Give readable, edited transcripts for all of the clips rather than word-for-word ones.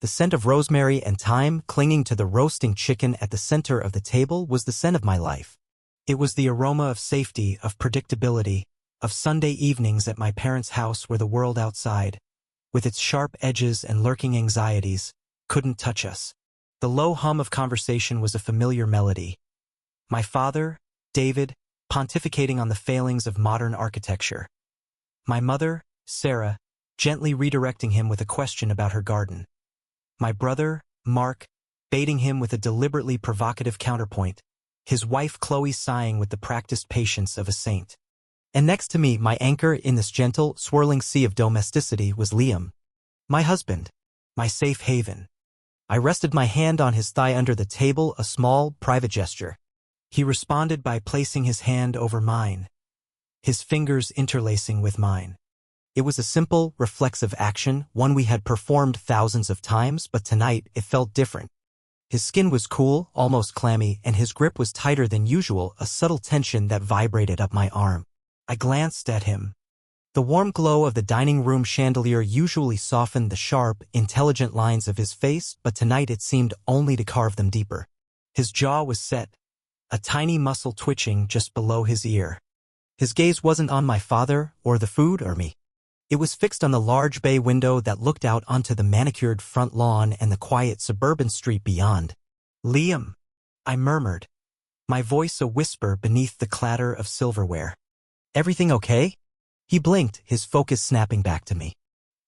The scent of rosemary and thyme clinging to the roasting chicken at the center of the table was the scent of my life. It was the aroma of safety, of predictability, of Sunday evenings at my parents' house where the world outside, with its sharp edges and lurking anxieties, couldn't touch us. The low hum of conversation was a familiar melody. My father, David, pontificating on the failings of modern architecture. My mother, Sarah, gently redirecting him with a question about her garden. My brother, Mark, baiting him with a deliberately provocative counterpoint, his wife Chloe sighing with the practiced patience of a saint. And next to me, my anchor in this gentle, swirling sea of domesticity was Liam, my husband, my safe haven. I rested my hand on his thigh under the table, a small, private gesture. He responded by placing his hand over mine, his fingers interlacing with mine. It was a simple, reflexive action, one we had performed thousands of times, but tonight it felt different. His skin was cool, almost clammy, and his grip was tighter than usual, a subtle tension that vibrated up my arm. I glanced at him. The warm glow of the dining room chandelier usually softened the sharp, intelligent lines of his face, but tonight it seemed only to carve them deeper. His jaw was set, a tiny muscle twitching just below his ear. His gaze wasn't on my father, or the food, or me. It was fixed on the large bay window that looked out onto the manicured front lawn and the quiet suburban street beyond. "Liam," I murmured, my voice a whisper beneath the clatter of silverware. "Everything okay?" He blinked, his focus snapping back to me.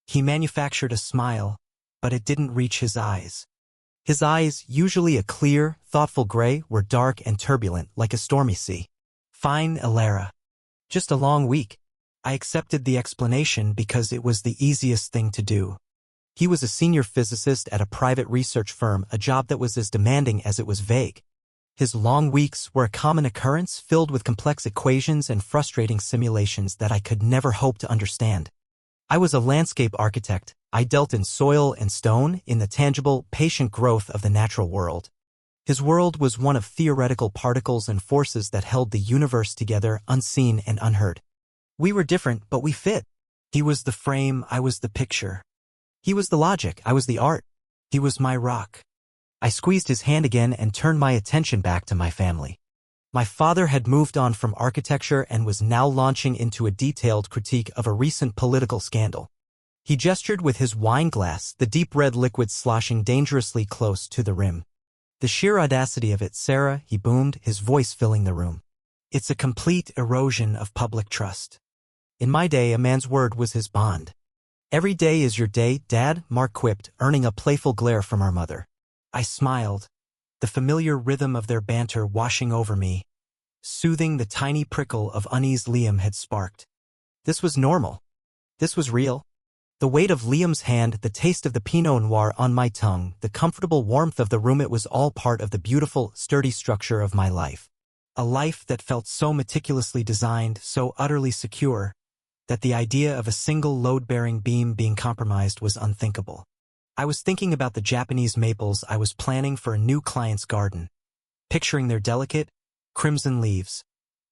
He manufactured a smile, but it didn't reach his eyes. His eyes, usually a clear, thoughtful gray, were dark and turbulent, like a stormy sea. "Fine, Alara. Just a long week." I accepted the explanation because it was the easiest thing to do. He was a senior physicist at a private research firm, a job that was as demanding as it was vague. His long weeks were a common occurrence, filled with complex equations and frustrating simulations that I could never hope to understand. I was a landscape architect. I dealt in soil and stone, in the tangible, patient growth of the natural world. His world was one of theoretical particles and forces that held the universe together, unseen and unheard. We were different, but we fit. He was the frame, I was the picture. He was the logic, I was the art. He was my rock. I squeezed his hand again and turned my attention back to my family. My father had moved on from architecture and was now launching into a detailed critique of a recent political scandal. He gestured with his wine glass, the deep red liquid sloshing dangerously close to the rim. "The sheer audacity of it, Sarah," he boomed, his voice filling the room. "It's a complete erosion of public trust. In my day, a man's word was his bond." "Every day is your day, Dad," Mark quipped, earning a playful glare from our mother. I smiled, the familiar rhythm of their banter washing over me, soothing the tiny prickle of unease Liam had sparked. This was normal. This was real. The weight of Liam's hand, the taste of the Pinot Noir on my tongue, the comfortable warmth of the room, it was all part of the beautiful, sturdy structure of my life. A life that felt so meticulously designed, so utterly secure, that the idea of a single load-bearing beam being compromised was unthinkable. I was thinking about the Japanese maples I was planning for a new client's garden, picturing their delicate, crimson leaves,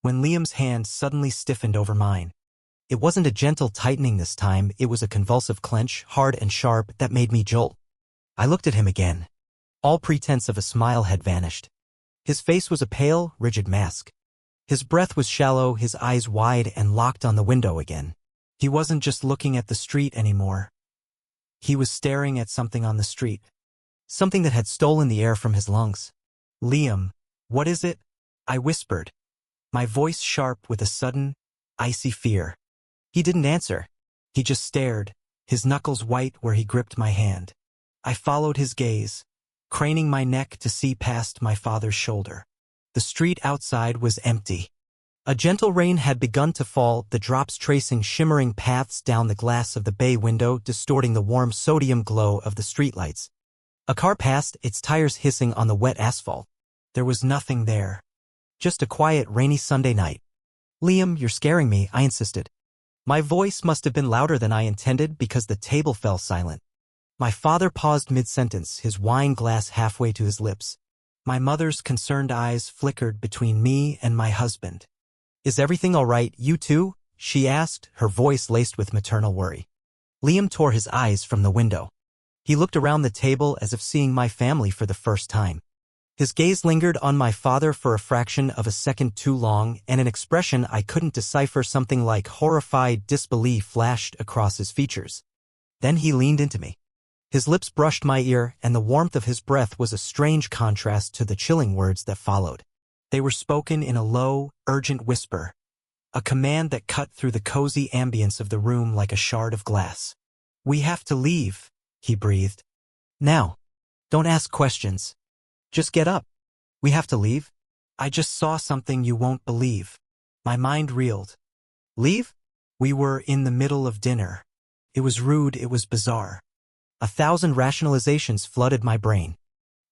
when Liam's hand suddenly stiffened over mine. It wasn't a gentle tightening this time, it was a convulsive clench, hard and sharp, that made me jolt. I looked at him again. All pretense of a smile had vanished. His face was a pale, rigid mask. His breath was shallow, his eyes wide and locked on the window again. He wasn't just looking at the street anymore. He was staring at something on the street. Something that had stolen the air from his lungs. "Liam, what is it?" I whispered, my voice sharp with a sudden, icy fear. He didn't answer. He just stared, his knuckles white where he gripped my hand. I followed his gaze, craning my neck to see past my father's shoulder. The street outside was empty. A gentle rain had begun to fall, the drops tracing shimmering paths down the glass of the bay window, distorting the warm sodium glow of the streetlights. A car passed, its tires hissing on the wet asphalt. There was nothing there. Just a quiet, rainy Sunday night. "Liam, you're scaring me," I insisted. My voice must have been louder than I intended because the table fell silent. My father paused mid-sentence, his wine glass halfway to his lips. My mother's concerned eyes flickered between me and my husband. "Is everything all right, you two?" she asked, her voice laced with maternal worry. Liam tore his eyes from the window. He looked around the table as if seeing my family for the first time. His gaze lingered on my father for a fraction of a second too long, and an expression I couldn't decipher, something like horrified disbelief, flashed across his features. Then he leaned into me. His lips brushed my ear, and the warmth of his breath was a strange contrast to the chilling words that followed. They were spoken in a low, urgent whisper, a command that cut through the cozy ambience of the room like a shard of glass. "We have to leave," he breathed. "Now. Don't ask questions. Just get up. We have to leave. I just saw something you won't believe." My mind reeled. Leave? We were in the middle of dinner. It was rude, it was bizarre. 1,000 rationalizations flooded my brain.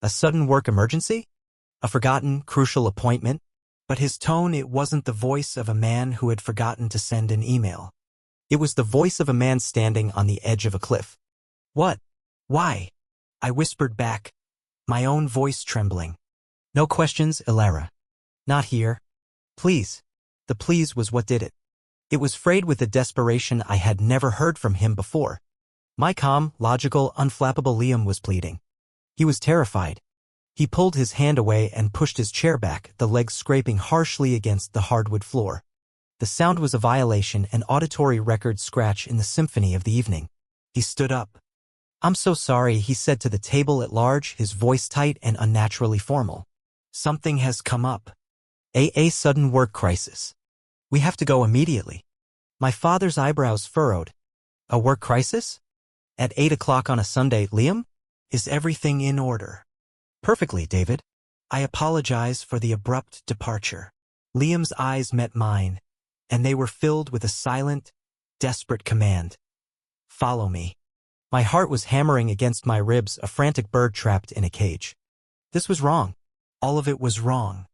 A sudden work emergency? A forgotten, crucial appointment? But his tone, it wasn't the voice of a man who had forgotten to send an email. It was the voice of a man standing on the edge of a cliff. "What? Why?" I whispered back, my own voice trembling. "No questions, Ilara. Not here. Please." The please was what did it. It was frayed with a desperation I had never heard from him before. My calm, logical, unflappable Liam was pleading. He was terrified. He pulled his hand away and pushed his chair back, the legs scraping harshly against the hardwood floor. The sound was a violation, an auditory record scratch in the symphony of the evening. He stood up. "I'm so sorry," he said to the table at large, his voice tight and unnaturally formal. "Something has come up. A sudden work crisis. We have to go immediately." My father's eyebrows furrowed. "A work crisis? At 8 o'clock on a Sunday, Liam? Is everything in order?" "Perfectly, David." I apologize for the abrupt departure. Liam's eyes met mine, and they were filled with a silent, desperate command. "Follow me." My heart was hammering against my ribs, a frantic bird trapped in a cage. This was wrong. All of it was wrong.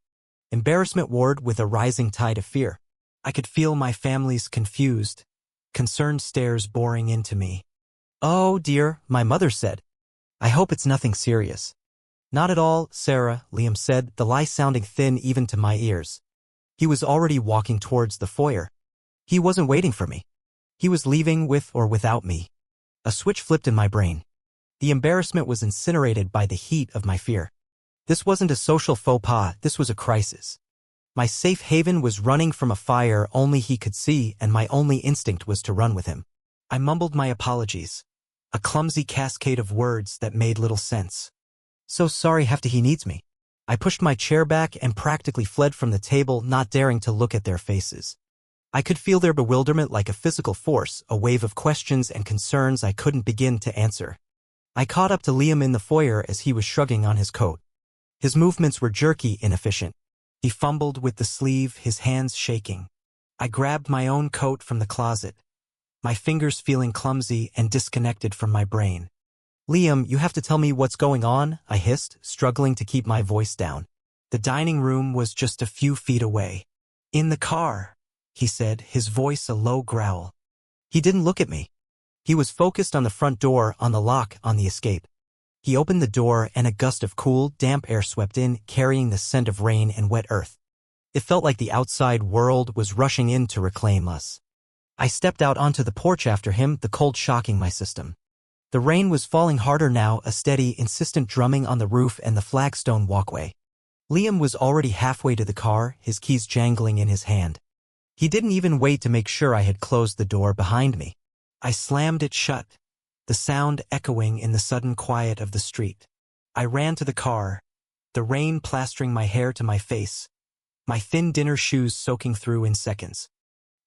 Embarrassment warred with a rising tide of fear. I could feel my family's confused, concerned stares boring into me. "Oh dear," my mother said. "I hope it's nothing serious." "Not at all, Sarah," Liam said, the lie sounding thin even to my ears. He was already walking towards the foyer. He wasn't waiting for me. He was leaving with or without me. A switch flipped in my brain. The embarrassment was incinerated by the heat of my fear. This wasn't a social faux pas, this was a crisis. My safe haven was running from a fire only he could see, and my only instinct was to run with him. I mumbled my apologies, a clumsy cascade of words that made little sense. "So sorry, he needs me." I pushed my chair back and practically fled from the table, not daring to look at their faces. I could feel their bewilderment like a physical force, a wave of questions and concerns I couldn't begin to answer. I caught up to Liam in the foyer as he was shrugging on his coat. His movements were jerky, inefficient. He fumbled with the sleeve, his hands shaking. I grabbed my own coat from the closet, my fingers feeling clumsy and disconnected from my brain. "Liam, you have to tell me what's going on," I hissed, struggling to keep my voice down. The dining room was just a few feet away. "In the car," he said, his voice a low growl. He didn't look at me. He was focused on the front door, on the lock, on the escape. He opened the door and a gust of cool, damp air swept in, carrying the scent of rain and wet earth. It felt like the outside world was rushing in to reclaim us. I stepped out onto the porch after him, the cold shocking my system. The rain was falling harder now, a steady, insistent drumming on the roof and the flagstone walkway. Liam was already halfway to the car, his keys jangling in his hand. He didn't even wait to make sure I had closed the door behind me. I slammed it shut, the sound echoing in the sudden quiet of the street. I ran to the car, the rain plastering my hair to my face, my thin dinner shoes soaking through in seconds.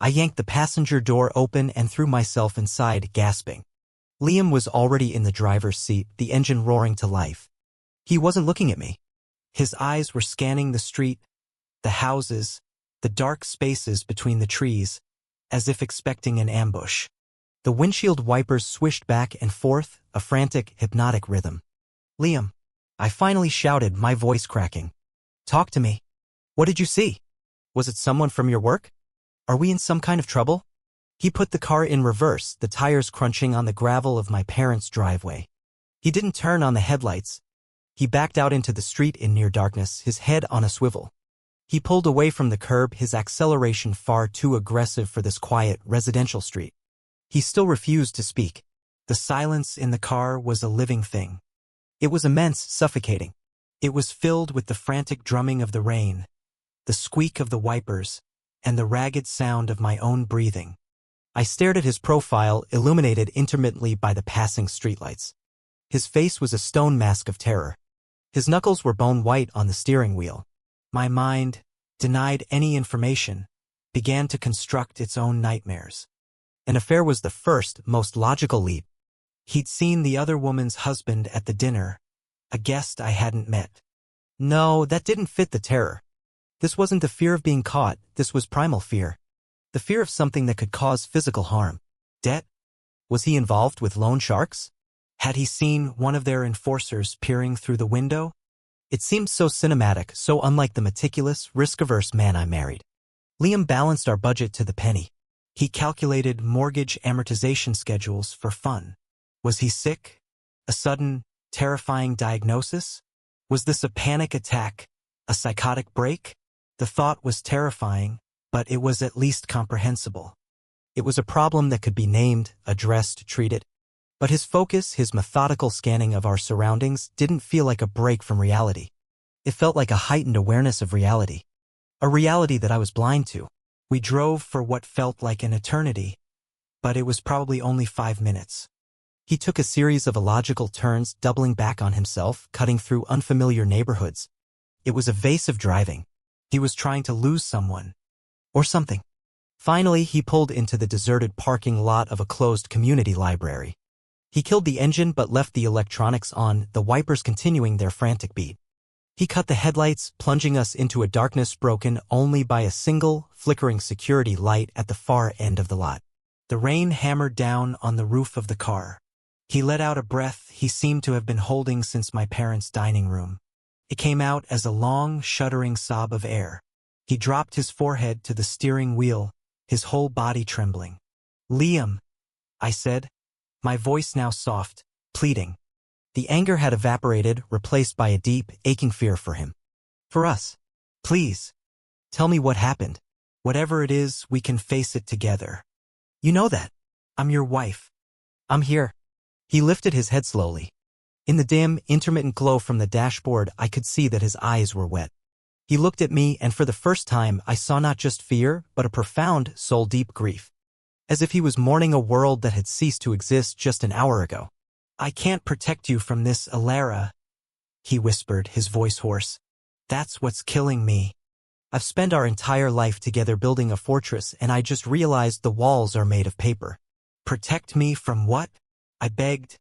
I yanked the passenger door open and threw myself inside, gasping. Liam was already in the driver's seat, the engine roaring to life. He wasn't looking at me. His eyes were scanning the street, the houses, the dark spaces between the trees, as if expecting an ambush. The windshield wipers swished back and forth, a frantic, hypnotic rhythm. "Liam," I finally shouted, my voice cracking. "Talk to me. What did you see? Was it someone from your work? Are we in some kind of trouble?" He put the car in reverse, the tires crunching on the gravel of my parents' driveway. He didn't turn on the headlights. He backed out into the street in near darkness, his head on a swivel. He pulled away from the curb, his acceleration far too aggressive for this quiet, residential street. He still refused to speak. The silence in the car was a living thing. It was immense, suffocating. It was filled with the frantic drumming of the rain, the squeak of the wipers, and the ragged sound of my own breathing. I stared at his profile, illuminated intermittently by the passing streetlights. His face was a stone mask of terror. His knuckles were bone white on the steering wheel. My mind, denied any information, began to construct its own nightmares. An affair was the first, most logical leap. He'd seen the other woman's husband at the dinner, a guest I hadn't met. No, that didn't fit the terror. This wasn't the fear of being caught, this was primal fear. The fear of something that could cause physical harm. Debt? Was he involved with loan sharks? Had he seen one of their enforcers peering through the window? It seemed so cinematic, so unlike the meticulous, risk-averse man I married. Liam balanced our budget to the penny. He calculated mortgage amortization schedules for fun. Was he sick? A sudden, terrifying diagnosis? Was this a panic attack? A psychotic break? The thought was terrifying, but it was at least comprehensible. It was a problem that could be named, addressed, treated. But his focus, his methodical scanning of our surroundings, didn't feel like a break from reality. It felt like a heightened awareness of reality. A reality that I was blind to. We drove for what felt like an eternity, but it was probably only 5 minutes. He took a series of illogical turns, doubling back on himself, cutting through unfamiliar neighborhoods. It was evasive driving. He was trying to lose someone. Or something. Finally, he pulled into the deserted parking lot of a closed community library. He killed the engine but left the electronics on, the wipers continuing their frantic beat. He cut the headlights, plunging us into a darkness broken only by a single, flickering security light at the far end of the lot. The rain hammered down on the roof of the car. He let out a breath he seemed to have been holding since my parents' dining room. It came out as a long, shuddering sob of air. He dropped his forehead to the steering wheel, his whole body trembling. "Liam," I said, my voice now soft, pleading. The anger had evaporated, replaced by a deep, aching fear for him. For us. Please. Tell me what happened. Whatever it is, we can face it together. You know that. I'm your wife. I'm here. He lifted his head slowly. In the dim, intermittent glow from the dashboard, I could see that his eyes were wet. He looked at me, and for the first time, I saw not just fear, but a profound, soul-deep grief. As if he was mourning a world that had ceased to exist just an hour ago. "I can't protect you from this, Alara," he whispered, his voice hoarse. "That's what's killing me. I've spent our entire life together building a fortress, and I just realized the walls are made of paper. Protect me from what?" I begged,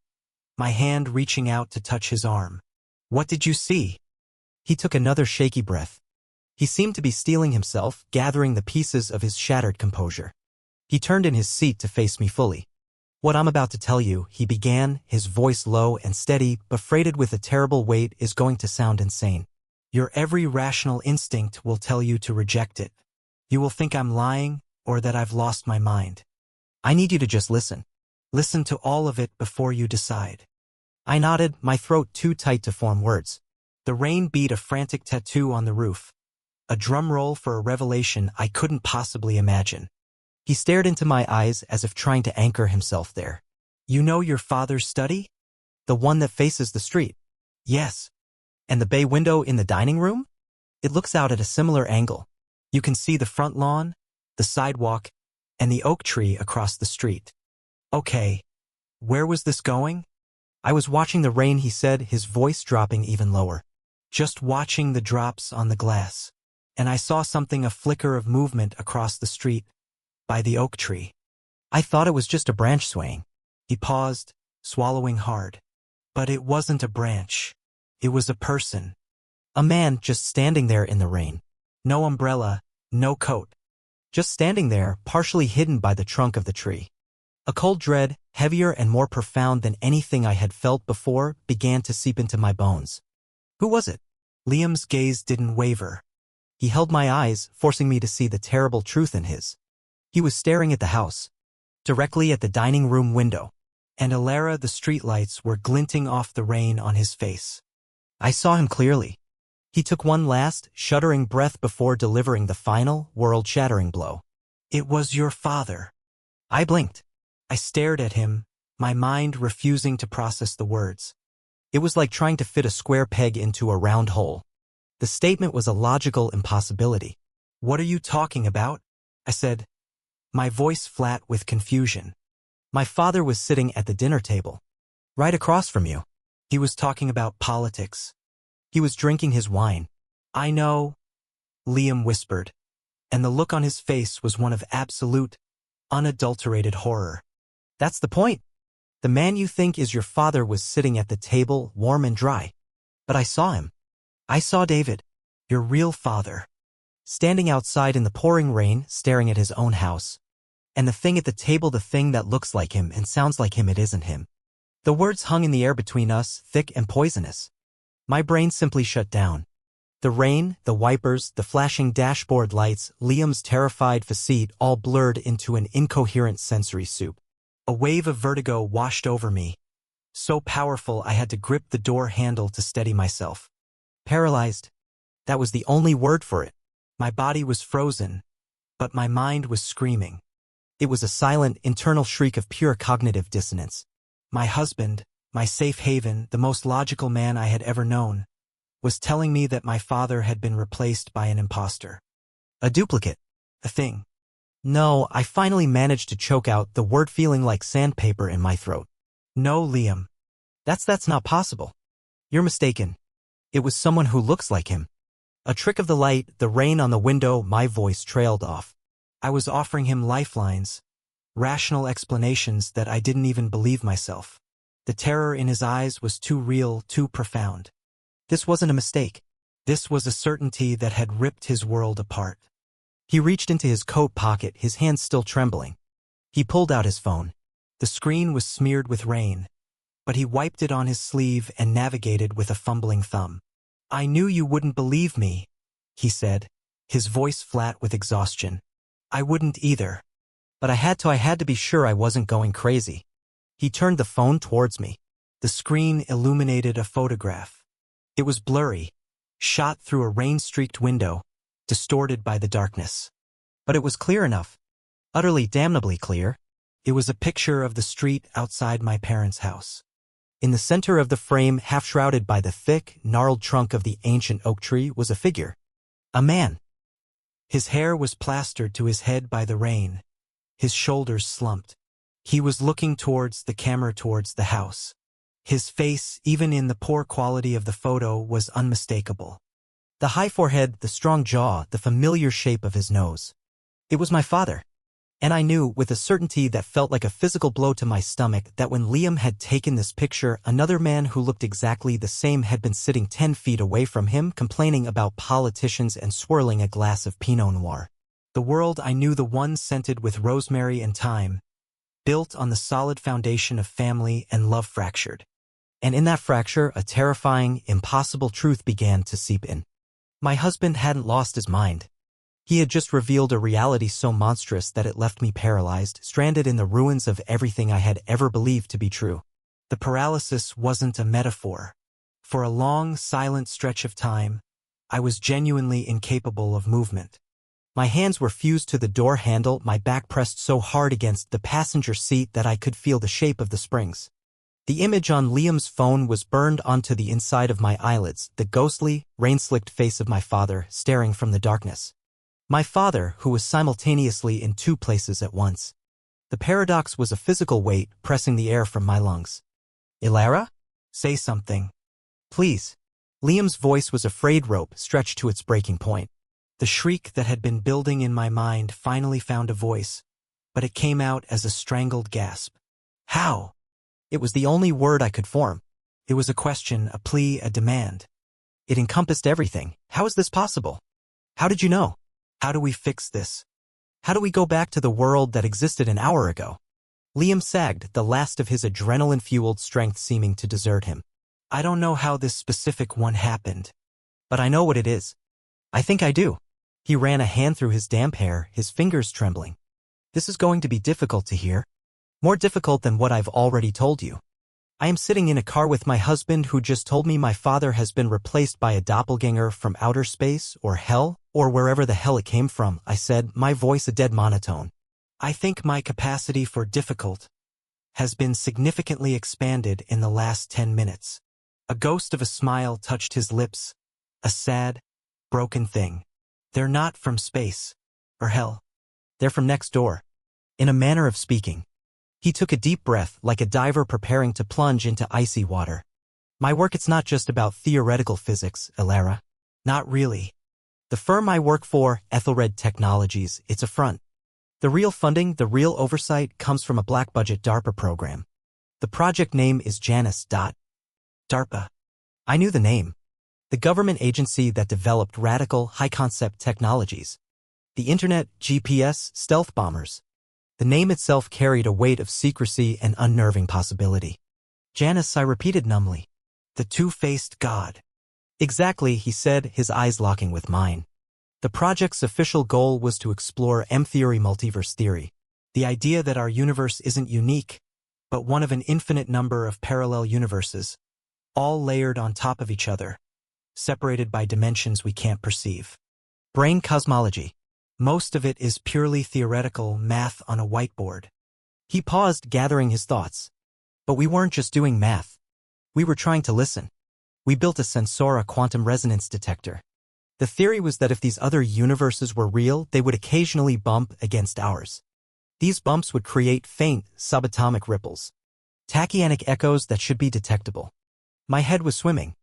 my hand reaching out to touch his arm. "What did you see?" He took another shaky breath. He seemed to be steeling himself, gathering the pieces of his shattered composure. He turned in his seat to face me fully. "What I'm about to tell you," he began, his voice low and steady, but freighted with a terrible weight, "is going to sound insane. Your every rational instinct will tell you to reject it. You will think I'm lying, or that I've lost my mind. I need you to just listen. Listen to all of it before you decide." I nodded, my throat too tight to form words. The rain beat a frantic tattoo on the roof. A drum roll for a revelation I couldn't possibly imagine. He stared into my eyes as if trying to anchor himself there. "You know your father's study? The one that faces the street?" "Yes." "And the bay window in the dining room? It looks out at a similar angle. You can see the front lawn, the sidewalk, and the oak tree across the street." "Okay. Where was this going?" "I was watching the rain," he said, his voice dropping even lower. "Just watching the drops on the glass. And I saw something, a flicker of movement across the street, by the oak tree. I thought it was just a branch swaying." He paused, swallowing hard. "But it wasn't a branch. It was a person. A man just standing there in the rain. No umbrella, no coat. Just standing there, partially hidden by the trunk of the tree." A cold dread, heavier and more profound than anything I had felt before, began to seep into my bones. "Who was it?" Liam's gaze didn't waver. He held my eyes, forcing me to see the terrible truth in his. He was staring at the house, directly at the dining room window, and Alara, the streetlights were glinting off the rain on his face. I saw him clearly. He took one last, shuddering breath before delivering the final, world-shattering blow. "It was your father." I blinked. I stared at him, my mind refusing to process the words. It was like trying to fit a square peg into a round hole. The statement was a logical impossibility. "What are you talking about?" I said, my voice flat with confusion. "My father was sitting at the dinner table, right across from you. He was talking about politics. He was drinking his wine." "I know," Liam whispered, and the look on his face was one of absolute, unadulterated horror. "That's the point. The man you think is your father was sitting at the table, warm and dry. But I saw him. I saw David, your real father, standing outside in the pouring rain, staring at his own house. And the thing at the table, the thing that looks like him and sounds like him, it isn't him." The words hung in the air between us, thick and poisonous. My brain simply shut down. The rain, the wipers, the flashing dashboard lights, Liam's terrified facade all blurred into an incoherent sensory soup. A wave of vertigo washed over me, so powerful I had to grip the door handle to steady myself. Paralyzed. That was the only word for it. My body was frozen, but my mind was screaming. It was a silent, internal shriek of pure cognitive dissonance. My husband, my safe haven, the most logical man I had ever known, was telling me that my father had been replaced by an imposter. A duplicate. A thing. "No," I finally managed to choke out the word, feeling like sandpaper in my throat. "No, Liam. That's not possible. You're mistaken. It was someone who looks like him." A trick of the light, the rain on the window, my voice trailed off. I was offering him lifelines, rational explanations that I didn't even believe myself. The terror in his eyes was too real, too profound. This wasn't a mistake. This was a certainty that had ripped his world apart. He reached into his coat pocket, his hands still trembling. He pulled out his phone. The screen was smeared with rain, but he wiped it on his sleeve and navigated with a fumbling thumb. "I knew you wouldn't believe me," he said, his voice flat with exhaustion. "I wouldn't either. But I had to be sure I wasn't going crazy." He turned the phone towards me. The screen illuminated a photograph. It was blurry, shot through a rain-streaked window, distorted by the darkness. But it was clear enough. Utterly damnably clear. It was a picture of the street outside my parents' house. In the center of the frame, half shrouded by the thick, gnarled trunk of the ancient oak tree, was a figure. A man. His hair was plastered to his head by the rain. His shoulders slumped. He was looking towards the camera, towards the house. His face, even in the poor quality of the photo, was unmistakable. The high forehead, the strong jaw, the familiar shape of his nose. It was my father. And I knew, with a certainty that felt like a physical blow to my stomach, that when Liam had taken this picture, another man who looked exactly the same had been sitting 10 feet away from him, complaining about politicians and swirling a glass of Pinot Noir. The world I knew, the one scented with rosemary and thyme, built on the solid foundation of family and love, fractured. And in that fracture, a terrifying, impossible truth began to seep in. My husband hadn't lost his mind. He had just revealed a reality so monstrous that it left me paralyzed, stranded in the ruins of everything I had ever believed to be true. The paralysis wasn't a metaphor. For a long, silent stretch of time, I was genuinely incapable of movement. My hands were fused to the door handle, my back pressed so hard against the passenger seat that I could feel the shape of the springs. The image on Liam's phone was burned onto the inside of my eyelids, the ghostly, rain-slicked face of my father staring from the darkness. My father, who was simultaneously in two places at once. The paradox was a physical weight pressing the air from my lungs. "Ilara? Say something. Please." Liam's voice was a frayed rope stretched to its breaking point. The shriek that had been building in my mind finally found a voice, but it came out as a strangled gasp. "How?" It was the only word I could form. It was a question, a plea, a demand. It encompassed everything. How is this possible? How did you know? How do we fix this? How do we go back to the world that existed an hour ago? Liam sagged, the last of his adrenaline-fueled strength seeming to desert him. "I don't know how this specific one happened, but I know what it is. I think I do." He ran a hand through his damp hair, his fingers trembling. "This is going to be difficult to hear. More difficult than what I've already told you. I am sitting in a car with my husband who just told me my father has been replaced by a doppelganger from outer space or hell or wherever the hell it came from," I said, my voice a dead monotone. "I think my capacity for difficult has been significantly expanded in the last 10 minutes. A ghost of a smile touched his lips. A sad, broken thing. They're not from space. Or hell. They're from next door. In a manner of speaking. He took a deep breath like a diver preparing to plunge into icy water. My work, it's not just about theoretical physics, Elara. Not really. The firm I work for, Ethelred Technologies, it's a front. The real funding, the real oversight comes from a black-budget DARPA program. The project name is Janus. DARPA. I knew the name. The government agency that developed radical, high-concept technologies. The internet, GPS, stealth bombers. The name itself carried a weight of secrecy and unnerving possibility. Janus, I repeated numbly. The two-faced god. Exactly, he said, his eyes locking with mine. The project's official goal was to explore M-theory multiverse theory. The idea that our universe isn't unique, but one of an infinite number of parallel universes, all layered on top of each other, separated by dimensions we can't perceive. Brain cosmology. Most of it is purely theoretical math on a whiteboard. He paused, gathering his thoughts. But we weren't just doing math. We were trying to listen. We built a Sensora quantum resonance detector. The theory was that if these other universes were real, they would occasionally bump against ours. These bumps would create faint, subatomic ripples. Tachyonic echoes that should be detectable. My head was swimming.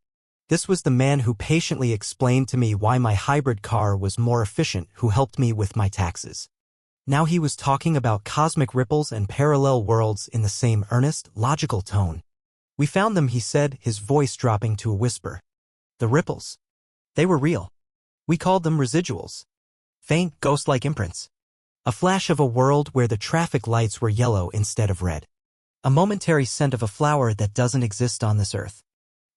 This was the man who patiently explained to me why my hybrid car was more efficient, who helped me with my taxes. Now he was talking about cosmic ripples and parallel worlds in the same earnest, logical tone. We found them, he said, his voice dropping to a whisper. The ripples. They were real. We called them residuals. Faint, ghost-like imprints. A flash of a world where the traffic lights were yellow instead of red. A momentary scent of a flower that doesn't exist on this earth.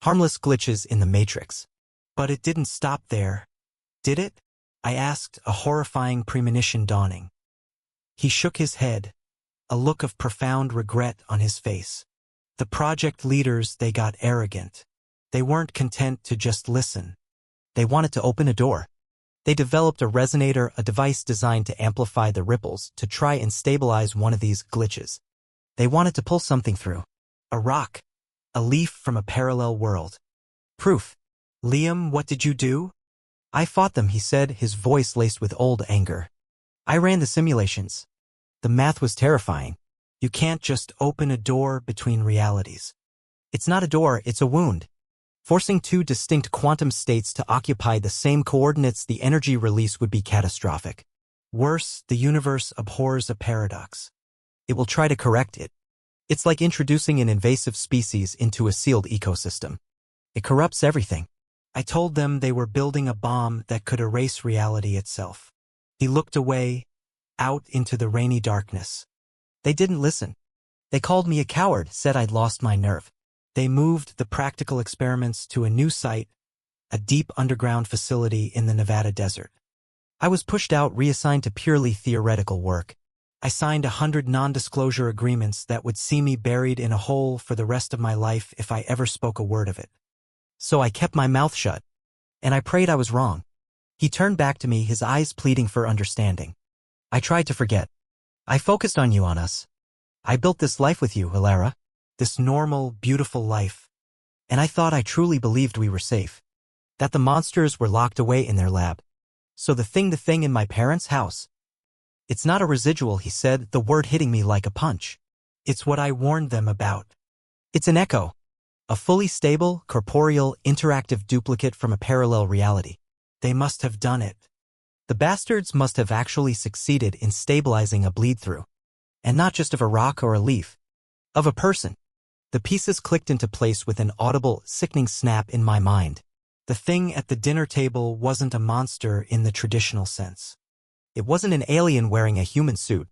Harmless glitches in the matrix. But it didn't stop there. Did it? I asked, a horrifying premonition dawning. He shook his head, a look of profound regret on his face. The project leaders, they got arrogant. They weren't content to just listen. They wanted to open a door. They developed a resonator, a device designed to amplify the ripples, to try and stabilize one of these glitches. They wanted to pull something through. A rock. A leaf from a parallel world. Proof. Liam, what did you do? I fought them, he said, his voice laced with old anger. I ran the simulations. The math was terrifying. You can't just open a door between realities. It's not a door, it's a wound. Forcing two distinct quantum states to occupy the same coordinates, the energy release would be catastrophic. Worse, the universe abhors a paradox. It will try to correct it. It's like introducing an invasive species into a sealed ecosystem. It corrupts everything. I told them they were building a bomb that could erase reality itself. He looked away, out into the rainy darkness. They didn't listen. They called me a coward, said I'd lost my nerve. They moved the practical experiments to a new site, a deep underground facility in the Nevada desert. I was pushed out, reassigned to purely theoretical work. I signed 100 non-disclosure agreements that would see me buried in a hole for the rest of my life if I ever spoke a word of it. So I kept my mouth shut. And I prayed I was wrong. He turned back to me, his eyes pleading for understanding. I tried to forget. I focused on you, on us. I built this life with you, Elara. This normal, beautiful life. And I thought, I truly believed we were safe. That the monsters were locked away in their lab. So the thing in my parents' house. It's not a residual, he said, the word hitting me like a punch. It's what I warned them about. It's an echo. A fully stable, corporeal, interactive duplicate from a parallel reality. They must have done it. The bastards must have actually succeeded in stabilizing a bleed-through. And not just of a rock or a leaf. Of a person. The pieces clicked into place with an audible, sickening snap in my mind. The thing at the dinner table wasn't a monster in the traditional sense. It wasn't an alien wearing a human suit.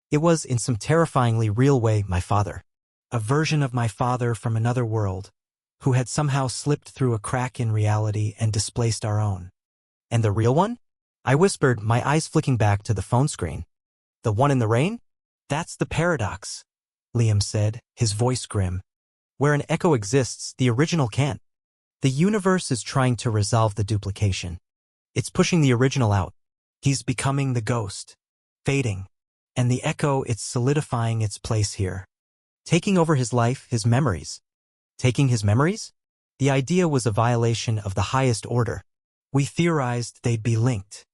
It was, in some terrifyingly real way, my father. A version of my father from another world, who had somehow slipped through a crack in reality and displaced our own. And the real one? I whispered, my eyes flicking back to the phone screen. The one in the rain? That's the paradox, Liam said, his voice grim. Where an echo exists, the original can't. The universe is trying to resolve the duplication. It's pushing the original out. He's becoming the ghost, fading. And the echo, it's solidifying its place here. Taking over his life, his memories. Taking his memories? The idea was a violation of the highest order. We theorized they'd be linked.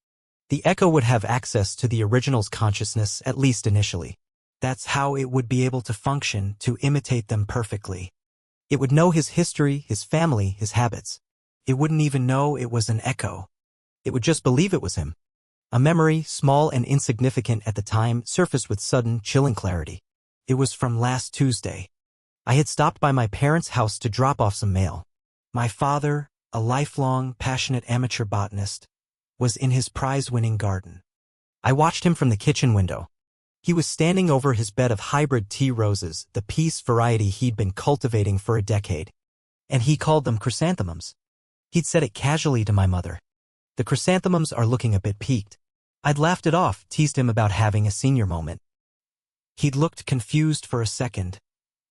The Echo would have access to the original's consciousness, at least initially. That's how it would be able to function, to imitate them perfectly. It would know his history, his family, his habits. It wouldn't even know it was an Echo. It would just believe it was him. A memory, small and insignificant at the time, surfaced with sudden, chilling clarity. It was from last Tuesday. I had stopped by my parents' house to drop off some mail. My father, a lifelong, passionate amateur botanist, was in his prize-winning garden. I watched him from the kitchen window. He was standing over his bed of hybrid tea roses, the peace variety he'd been cultivating for a decade. And he called them chrysanthemums. He'd said it casually to my mother. The chrysanthemums are looking a bit peaked. I'd laughed it off, teased him about having a senior moment. He'd looked confused for a second,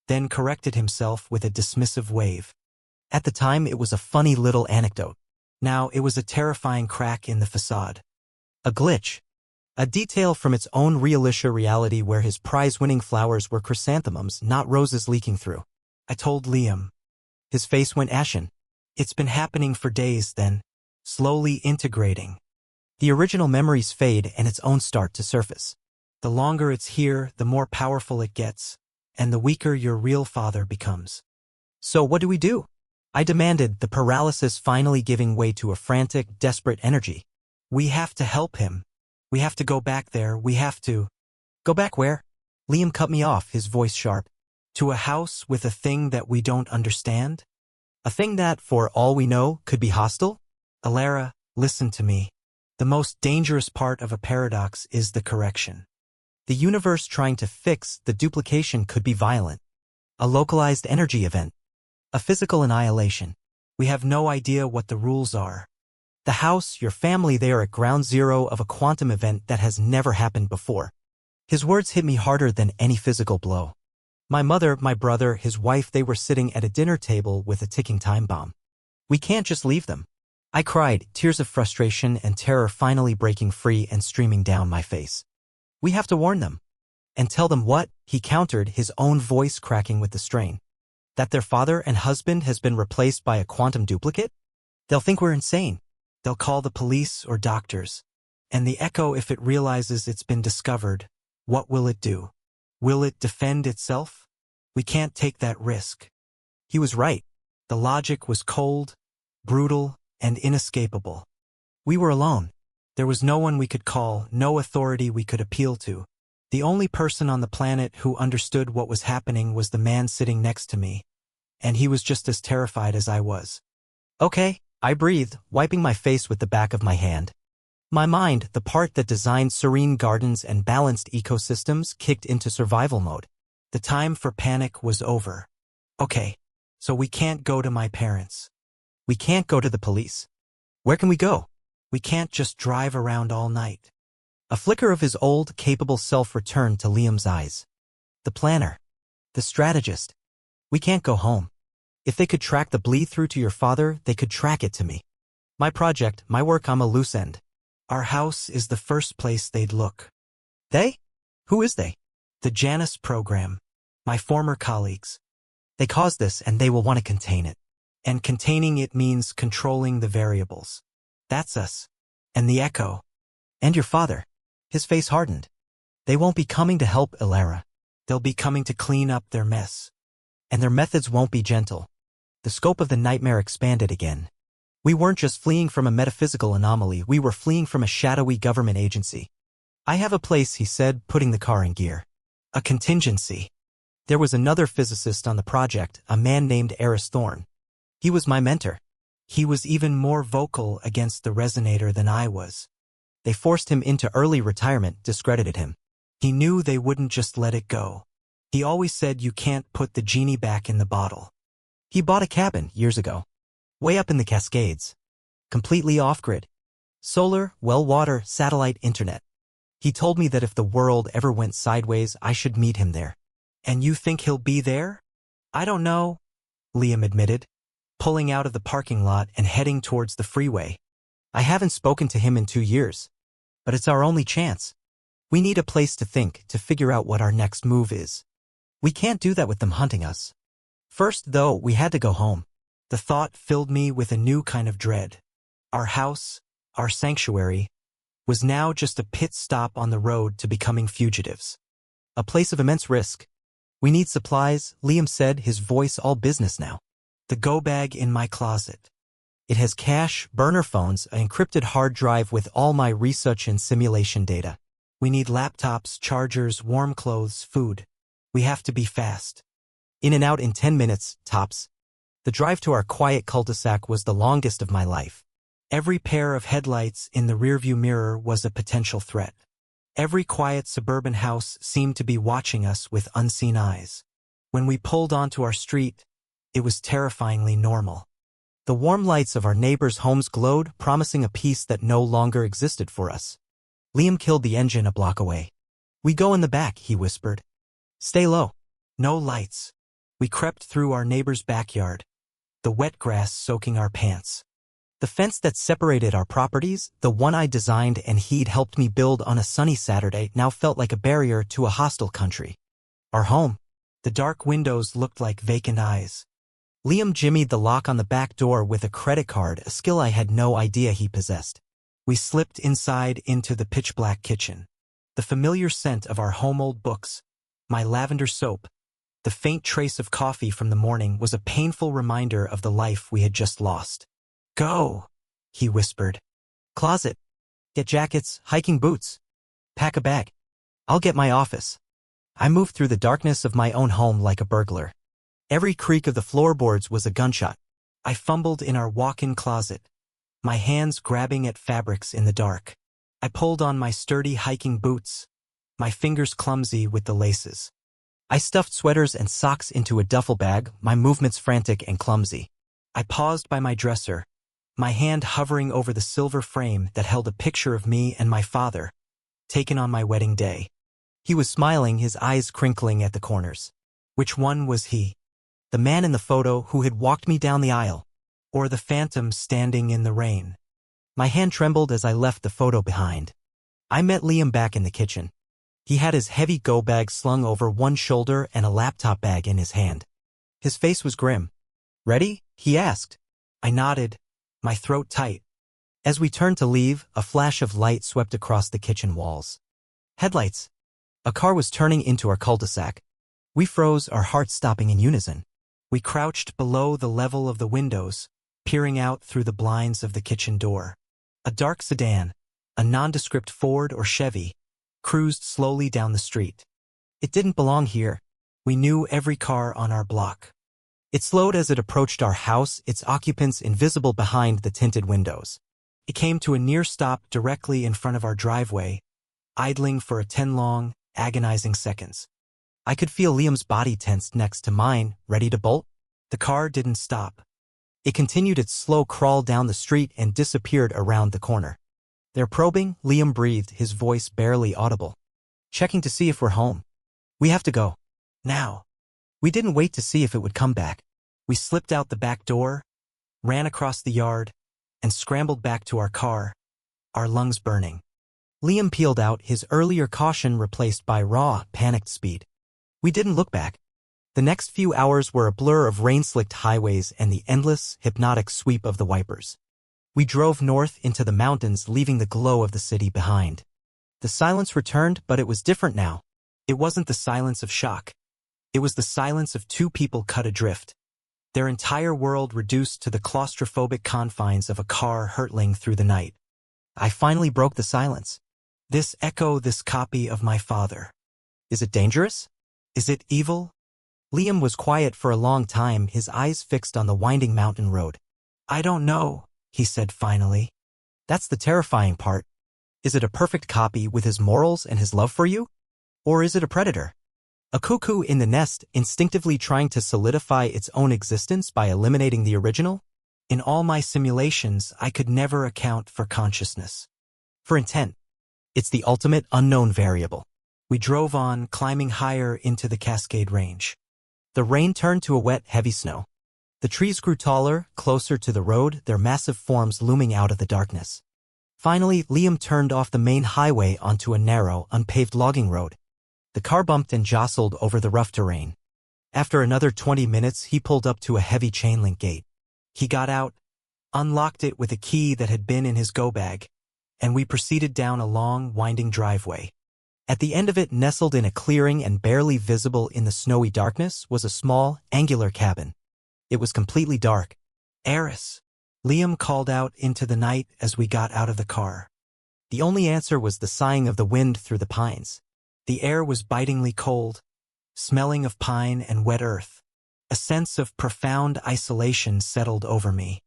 then corrected himself with a dismissive wave. At the time, it was a funny little anecdote. Now, it was a terrifying crack in the facade. A glitch. A detail from its own realistic reality where his prize-winning flowers were chrysanthemums, not roses leaking through. I told Liam. His face went ashen. It's been happening for days then, slowly integrating. The original memories fade and its own start to surface. The longer it's here, the more powerful it gets, and the weaker your real father becomes. So what do we do? I demanded, the paralysis finally giving way to a frantic, desperate energy. We have to help him. We have to go back there. We have to... Go back where? Liam cut me off, his voice sharp. To a house with a thing that we don't understand? A thing that, for all we know, could be hostile? Alara, listen to me. The most dangerous part of a paradox is the correction. The universe trying to fix the duplication could be violent. A localized energy event. A physical annihilation. We have no idea what the rules are. The house, your family, they are at ground zero of a quantum event that has never happened before. His words hit me harder than any physical blow. My mother, my brother, his wife, they were sitting at a dinner table with a ticking time bomb. We can't just leave them. I cried, tears of frustration and terror finally breaking free and streaming down my face. We have to warn them. And tell them what? He countered, his own voice cracking with the strain. That their father and husband has been replaced by a quantum duplicate? They'll think we're insane. They'll call the police or doctors. And the Echo, if it realizes it's been discovered, what will it do? Will it defend itself? We can't take that risk. He was right. The logic was cold, brutal, and inescapable. We were alone. There was no one we could call, no authority we could appeal to. The only person on the planet who understood what was happening was the man sitting next to me, and he was just as terrified as I was. Okay, I breathed, wiping my face with the back of my hand. My mind, the part that designed serene gardens and balanced ecosystems, kicked into survival mode. The time for panic was over. Okay, so we can't go to my parents. We can't go to the police. Where can we go? We can't just drive around all night. A flicker of his old, capable self returned to Liam's eyes. The planner. The strategist. We can't go home. If they could track the bleed through to your father, they could track it to me. My project, my work, I'm a loose end. Our house is the first place they'd look. They? Who is they? The Janus program. My former colleagues. They caused this and they will want to contain it. And containing it means controlling the variables. That's us. And the Echo. And your father. His face hardened. They won't be coming to help, Alara. They'll be coming to clean up their mess. And their methods won't be gentle. The scope of the nightmare expanded again. We weren't just fleeing from a metaphysical anomaly, we were fleeing from a shadowy government agency. I have a place, he said, putting the car in gear. A contingency. There was another physicist on the project, a man named Eris Thorne. He was my mentor. He was even more vocal against the resonator than I was. They forced him into early retirement, discredited him. He knew they wouldn't just let it go. He always said you can't put the genie back in the bottle. He bought a cabin years ago. Way up in the Cascades. Completely off-grid. Solar, well water, satellite internet. He told me that if the world ever went sideways, I should meet him there. And you think he'll be there? I don't know, Liam admitted, pulling out of the parking lot and heading towards the freeway. I haven't spoken to him in 2 years. But it's our only chance. We need a place to think, to figure out what our next move is. We can't do that with them hunting us. First, though, we had to go home. The thought filled me with a new kind of dread. Our house, our sanctuary, was now just a pit stop on the road to becoming fugitives. A place of immense risk. We need supplies, Liam said, his voice all business now. The go bag in my closet. It has cash, burner phones, an encrypted hard drive with all my research and simulation data. We need laptops, chargers, warm clothes, food. We have to be fast. In and out in 10 minutes, tops. The drive to our quiet cul-de-sac was the longest of my life. Every pair of headlights in the rearview mirror was a potential threat. Every quiet suburban house seemed to be watching us with unseen eyes. When we pulled onto our street, it was terrifyingly normal. The warm lights of our neighbors' homes glowed, promising a peace that no longer existed for us. Liam killed the engine a block away. We go in the back, he whispered. Stay low. No lights. We crept through our neighbor's backyard, the wet grass soaking our pants. The fence that separated our properties, the one I designed and he'd helped me build on a sunny Saturday, now felt like a barrier to a hostile country. Our home. The dark windows looked like vacant eyes. Liam jimmied the lock on the back door with a credit card, a skill I had no idea he possessed. We slipped inside into the pitch-black kitchen. The familiar scent of our home-old books, my lavender soap, the faint trace of coffee from the morning was a painful reminder of the life we had just lost. Go, he whispered. Closet. Get jackets, hiking boots. Pack a bag. I'll get my office. I moved through the darkness of my own home like a burglar. Every creak of the floorboards was a gunshot. I fumbled in our walk-in closet, my hands grabbing at fabrics in the dark. I pulled on my sturdy hiking boots, my fingers clumsy with the laces. I stuffed sweaters and socks into a duffel bag, my movements frantic and clumsy. I paused by my dresser, my hand hovering over the silver frame that held a picture of me and my father, taken on my wedding day. He was smiling, his eyes crinkling at the corners. Which one was he? The man in the photo who had walked me down the aisle, or the phantom standing in the rain? My hand trembled as I left the photo behind. I met Liam back in the kitchen. He had his heavy go bag slung over one shoulder and a laptop bag in his hand. His face was grim. Ready? He asked. I nodded, my throat tight. As we turned to leave, a flash of light swept across the kitchen walls. Headlights. A car was turning into our cul-de-sac. We froze, our hearts stopping in unison. We crouched below the level of the windows, peering out through the blinds of the kitchen door. A dark sedan, a nondescript Ford or Chevy, cruised slowly down the street. It didn't belong here. We knew every car on our block. It slowed as it approached our house, its occupants invisible behind the tinted windows. It came to a near stop directly in front of our driveway, idling for 10 long, agonizing seconds. I could feel Liam's body tensed next to mine, ready to bolt. The car didn't stop. It continued its slow crawl down the street and disappeared around the corner. They're probing, Liam breathed, his voice barely audible. Checking to see if we're home. We have to go. Now. We didn't wait to see if it would come back. We slipped out the back door, ran across the yard, and scrambled back to our car, our lungs burning. Liam peeled out, his earlier caution replaced by raw, panicked speed. We didn't look back. The next few hours were a blur of rain-slicked highways and the endless, hypnotic sweep of the wipers. We drove north into the mountains, leaving the glow of the city behind. The silence returned, but it was different now. It wasn't the silence of shock. It was the silence of two people cut adrift, their entire world reduced to the claustrophobic confines of a car hurtling through the night. I finally broke the silence. This echo, this copy of my father. Is it dangerous? Is it evil? Liam was quiet for a long time, his eyes fixed on the winding mountain road. I don't know, he said finally. That's the terrifying part. Is it a perfect copy with his morals and his love for you? Or is it a predator? A cuckoo in the nest, instinctively trying to solidify its own existence by eliminating the original? In all my simulations, I could never account for consciousness. For intent. It's the ultimate unknown variable. We drove on, climbing higher into the Cascade Range. The rain turned to a wet, heavy snow. The trees grew taller, closer to the road, their massive forms looming out of the darkness. Finally, Liam turned off the main highway onto a narrow, unpaved logging road. The car bumped and jostled over the rough terrain. After another 20 minutes, he pulled up to a heavy chain-link gate. He got out, unlocked it with a key that had been in his go-bag, and we proceeded down a long, winding driveway. At the end of it, nestled in a clearing and barely visible in the snowy darkness, was a small, angular cabin. It was completely dark. "Eris," Liam called out into the night as we got out of the car. The only answer was the sighing of the wind through the pines. The air was bitingly cold, smelling of pine and wet earth. A sense of profound isolation settled over me.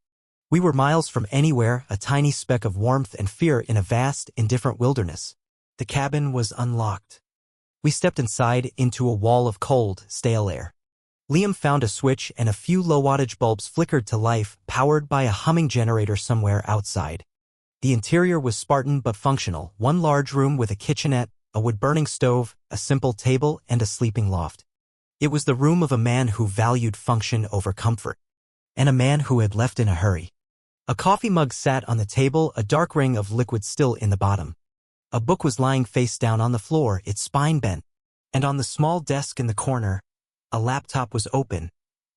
We were miles from anywhere, a tiny speck of warmth and fear in a vast, indifferent wilderness. The cabin was unlocked. We stepped inside into a wall of cold, stale air. Liam found a switch and a few low-wattage bulbs flickered to life, powered by a humming generator somewhere outside. The interior was Spartan but functional, one large room with a kitchenette, a wood-burning stove, a simple table, and a sleeping loft. It was the room of a man who valued function over comfort, and a man who had left in a hurry. A coffee mug sat on the table, a dark ring of liquid still in the bottom. A book was lying face down on the floor, its spine bent, and on the small desk in the corner, a laptop was open,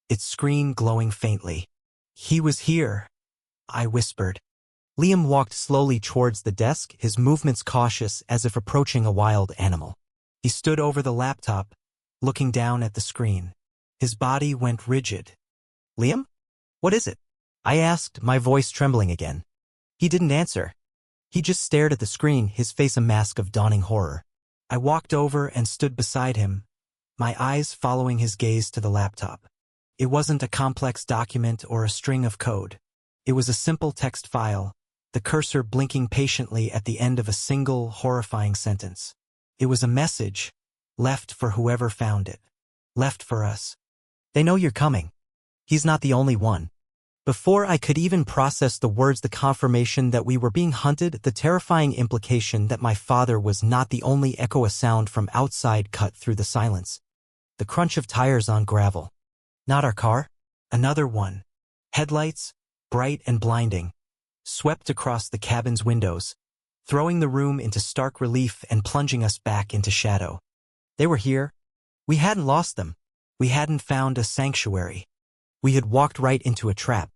its screen glowing faintly. "He was here," I whispered. Liam walked slowly towards the desk, his movements cautious as if approaching a wild animal. He stood over the laptop, looking down at the screen. His body went rigid. "Liam? What is it?" I asked, my voice trembling again. He didn't answer. He just stared at the screen, his face a mask of dawning horror. I walked over and stood beside him, my eyes following his gaze to the laptop. It wasn't a complex document or a string of code. It was a simple text file, the cursor blinking patiently at the end of a single, horrifying sentence. It was a message, left for whoever found it. Left for us. "They know you're coming. He's not the only one." Before I could even process the words, the confirmation that we were being hunted, the terrifying implication that my father was not the only echo, a sound from outside cut through the silence. The crunch of tires on gravel. Not our car. Another one. Headlights, bright and blinding, swept across the cabin's windows, throwing the room into stark relief and plunging us back into shadow. They were here. We hadn't lost them. We hadn't found a sanctuary. We had walked right into a trap.